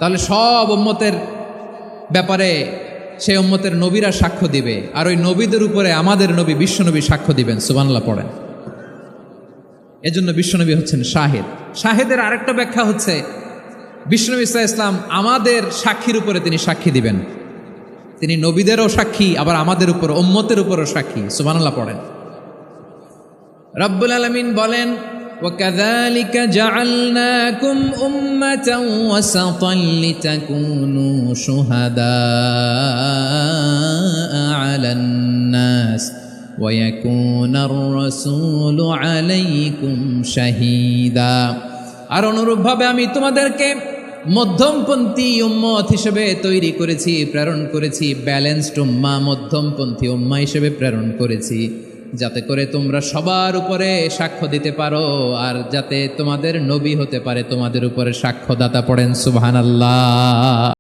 তাহলে সব উম্মতের ব্যাপারে সেই উম্মতের নবীরা সাক্ষ্য দিবে, আর ওই নবীদের উপরে আমাদের নবী বিশ্বনবী সাক্ষ্য দিবেন। সুবহানাল্লাহ পড়েন। এজন্য বিশ্বনবী হচ্ছেন শাহিদ। শাহিদের আরেকটা ব্যাখ্যা হচ্ছে বিশ্বনবী সাল্লাল্লাহু আলাইহি ওয়াসাল্লাম আমাদের সাক্ষীর উপরে তিনি সাক্ষী দিবেন। তিনি নবীদেরও সাক্ষী, আবার আমাদের উপর উম্মতের উপরও সাক্ষী। সুবহানাল্লাহ পড়েন। রব্বুল আলামিন বলেন, وَكَذَلِكَ جَعَلْنَاكُمْ أُمَّةً وَسَطًا لِتَكُونُوا شُهَدَاءَ عَلَى النَّاسِ وَيَكُونَ الرَّسُولُ عَلَيْكُمْ شَهِيدًا। আর অনুরূপভাবে আমি তোমাদেরকে মধ্যমপন্থী উম্মত হিসেবে তৈরি করেছি, প্রেরণ করেছি। ব্যালেন্সড উম্মাহ, মধ্যমপন্থী উম্মাহ হিসেবে প্রেরণ করেছি, যাতে করে তোমরা সবার উপরে সাক্ষ্য দিতে পারো, আর যাতে তোমাদের নবী হতে পারে তোমাদের উপরে সাক্ষ্যদাতা। পড়েন সুবহানাল্লাহ।